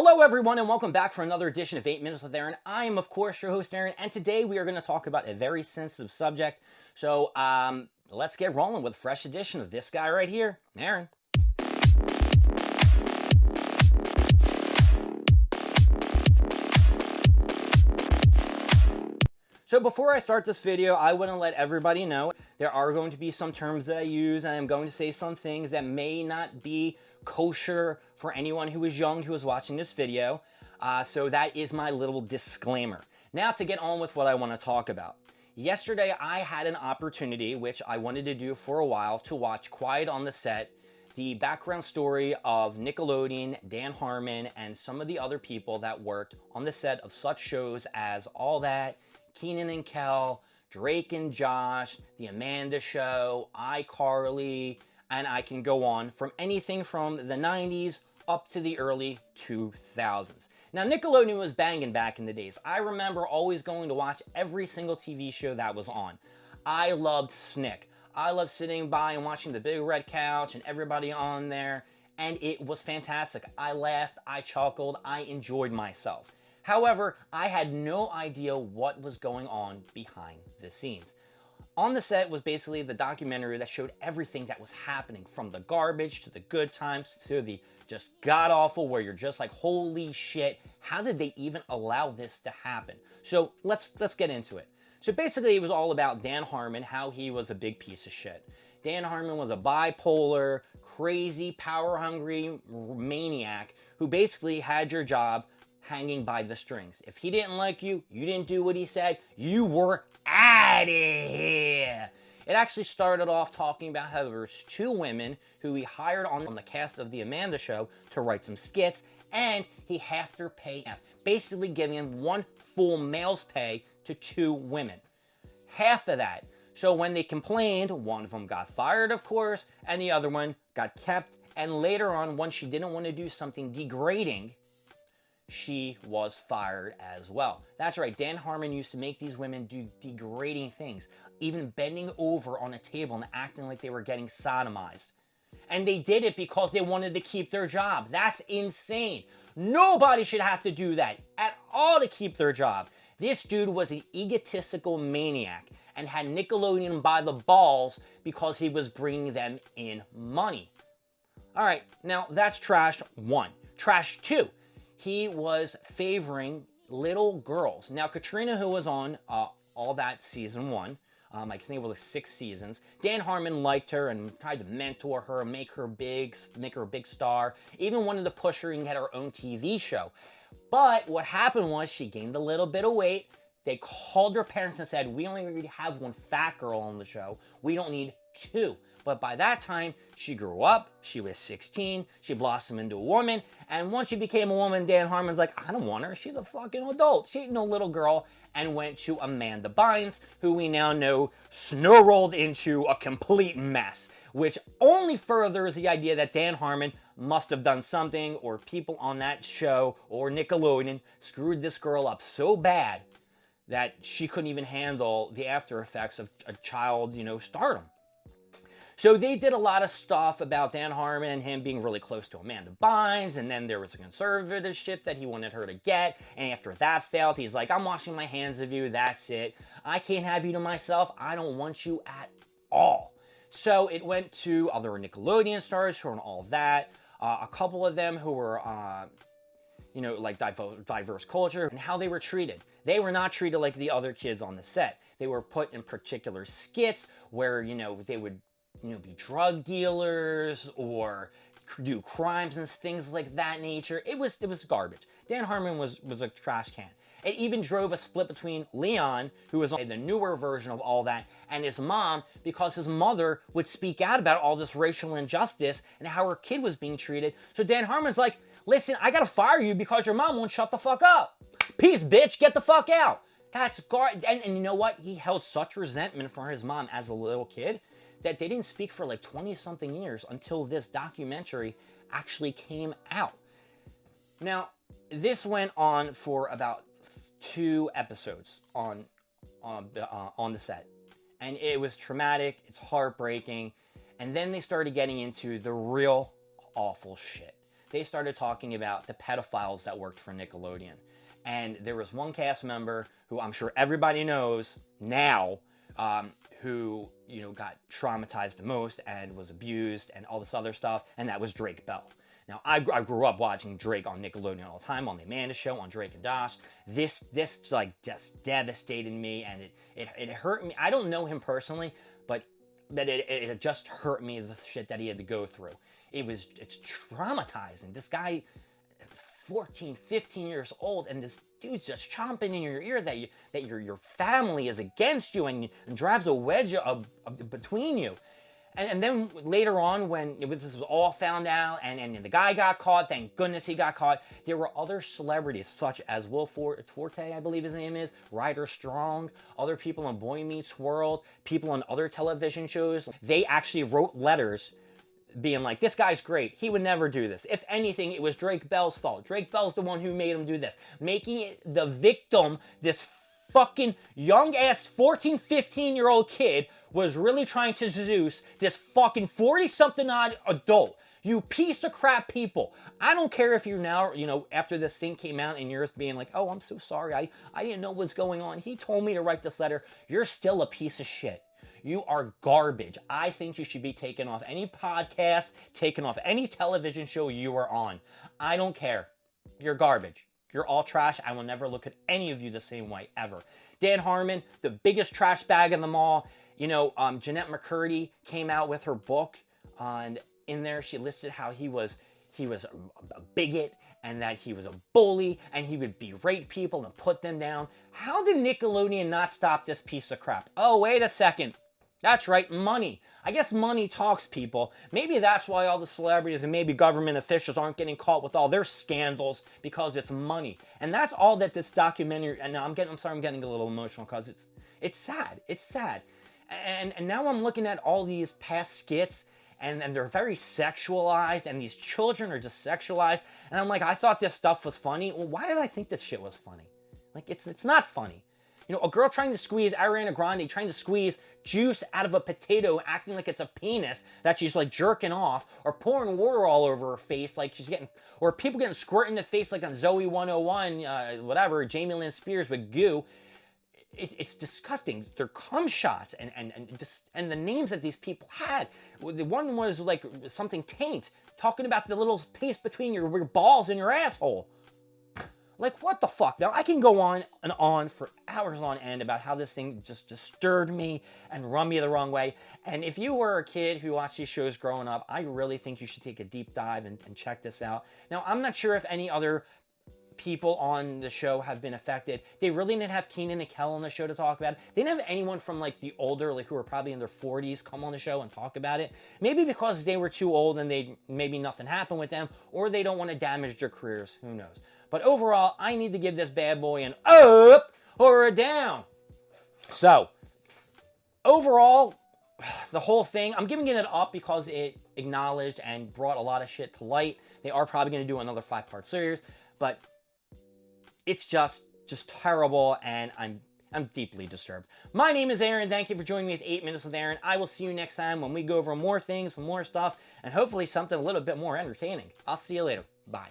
Hello everyone and welcome back for another edition of 8 Minutes with Aaron. I am of course your host Aaron, and today we are going to talk about a very sensitive subject. So let's get rolling with a fresh edition of this guy right here, Aaron. So before I start this video, I want to let everybody know there are going to be some terms that I use, and I'm going to say some things that may not be kosher for anyone who is young who is watching this video. So that is my little disclaimer. Now to get on with what I want to talk about. Yesterday I had an opportunity, which I wanted to do for a while, to watch Quiet on the Set, the background story of Nickelodeon, Dan Harmon, and some of the other people that worked on the set of such shows as All That, Keenan and Kel, Drake and Josh, The Amanda Show, iCarly, and I can go on from anything from the 90s up to the early 2000s. Now, Nickelodeon was banging back in the days. I remember always going to watch every single TV show that was on. I loved Snick. I loved sitting by and watching the big red couch and everybody on there, and it was fantastic. I laughed, I chuckled, I enjoyed myself. However, I had no idea what was going on behind the scenes. On the Set was basically the documentary that showed everything that was happening, from the garbage to the good times to the just god-awful, where you're just like, holy shit, how did they even allow this to happen? So let's get into it. So basically it was all about Dan Harmon, how he was a big piece of shit. Dan Harmon was a bipolar, crazy, power-hungry maniac who basically had your job hanging by the strings. If he didn't like you, you didn't do what he said, you were out of here. It actually started off talking about how there was two women who he hired on the cast of The Amanda Show to write some skits, and he half their pay, basically giving him one full male's pay to two women. Half of that. So when they complained, one of them got fired, of course, and the other one got kept, and later on, when she didn't want to do something degrading, she was fired as well. That's right, Dan Harmon used to make these women do degrading things, even bending over on a table and acting like they were getting sodomized. And they did it because they wanted to keep their job. That's insane. Nobody should have to do that at all to keep their job. This dude was an egotistical maniac and had Nickelodeon by the balls because he was bringing them in money. All right, now that's trash one. Trash two. He was favoring little girls. Now, Katrina, who was on All That season one, I think it was 6 seasons, Dan Harmon liked her and tried to mentor her, make her a big star, even wanted to push her and get her own TV show. But what happened was she gained a little bit of weight. They called her parents and said, we only need to have one fat girl on the show. We don't need two. But by that time, she grew up, she was 16, she blossomed into a woman, and once she became a woman, Dan Harmon's like, I don't want her, she's a fucking adult, she ain't no little girl, and went to Amanda Bynes, who we now know snowrolled into a complete mess, which only furthers the idea that Dan Harmon must have done something, or people on that show, or Nickelodeon, screwed this girl up so bad that she couldn't even handle the after effects of a child, stardom. So they did a lot of stuff about Dan Harmon and him being really close to Amanda Bynes, and then there was a conservatorship that he wanted her to get, and after that failed, he's like, I'm washing my hands of you, that's it. I can't have you to myself, I don't want you at all. So it went to other Nickelodeon stars who were on All That, a couple of them who were, like diverse culture, and how they were treated. They were not treated like the other kids on the set. They were put in particular skits where, they would be drug dealers or do crimes and things like that nature. It was garbage. Dan Harmon was a trash can. It even drove a split between Leon, who was on the newer version of All That, and his mom, because his mother would speak out about all this racial injustice and how her kid was being treated. So Dan Harmon's like, listen, I gotta fire you because your mom won't shut the fuck up. Peace, bitch, get the fuck out. That's and you know what? He held such resentment for his mom as a little kid that they didn't speak for like 20-something years until this documentary actually came out. Now, this went on for about 2 episodes on the set. And it was traumatic, it's heartbreaking, and then they started getting into the real awful shit. they started talking about the pedophiles that worked for Nickelodeon. And there was one cast member who I'm sure everybody knows now, who, you know, got traumatized the most and was abused and all this other stuff, and that was Drake Bell. Now, I grew up watching Drake on Nickelodeon all the time, on The Amanda Show, on Drake and Josh. This like, just devastated me, and it hurt me. I don't know him personally, but it just hurt me, the shit that he had to go through. It's traumatizing. This guy, 14, 15 years old, and this dude's just chomping in your ear that your family is against you and drives a wedge between you. And then later on, when this was all found out and the guy got caught, thank goodness he got caught, there were other celebrities such as Will Forte, I believe his name is, Ryder Strong, other people on Boy Meets World, people on other television shows. They actually wrote letters being like, this guy's great. He would never do this. If anything, it was Drake Bell's fault. Drake Bell's the one who made him do this. Making it the victim, this fucking young-ass 14, 15-year-old kid was really trying to seduce this fucking 40-something-odd adult. You piece of crap people. I don't care if you're now, you know, after this thing came out and you're just being like, oh, I'm so sorry. I didn't know what was going on. He told me to write this letter. You're still a piece of shit. You are garbage. I think you should be taken off any podcast, taken off any television show you are on. I don't care. You're garbage. You're all trash. I will never look at any of you the same way, ever. Dan Harmon, the biggest trash bag in them all. You know, Jeanette McCurdy came out with her book, and in there she listed how he was a bigot, and that he was a bully, and he would berate people and put them down. How did Nickelodeon not stop this piece of crap? Oh, wait a second. That's right, money. I guess money talks, people. Maybe that's why all the celebrities and maybe government officials aren't getting caught with all their scandals, because it's money. And that's all that this documentary, and I'm sorry I'm getting a little emotional, because it's sad. It's sad. And now I'm looking at all these past skits, and they're very sexualized, and these children are just sexualized, and I'm like, I thought this stuff was funny. Well, why did I think this shit was funny? Like, it's not funny. You know, a girl trying to squeeze, Ariana Grande trying to squeeze juice out of a potato, acting like it's a penis that she's like jerking off, or pouring water all over her face like she's getting, or people getting squirted in the face like on Zoe 101, whatever, Jamie Lynn Spears with goo. It's disgusting. They're cum shots and the names that these people had. The one was like something taint, talking about the little space between your balls and your asshole. Like, what the fuck? Now, I can go on and on for hours on end about how this thing just disturbed me and rubbed me the wrong way. And if you were a kid who watched these shows growing up, I really think you should take a deep dive and check this out. Now, I'm not sure if any other people on the show have been affected. They really didn't have Keenan and Kel on the show to talk about it. They didn't have anyone from like the older, like who are probably in their 40s, come on the show and talk about it. Maybe because they were too old and maybe nothing happened with them, or they don't want to damage their careers. Who knows? But overall, I need to give this bad boy an up or a down. So, overall, the whole thing, I'm giving it an up because it acknowledged and brought a lot of shit to light. They are probably going to do another 5-part series, but it's just terrible, and I'm deeply disturbed. My name is Aaron. Thank you for joining me at 8 Minutes with Aaron. I will see you next time when we go over more things, some more stuff, and hopefully something a little bit more entertaining. I'll see you later. Bye.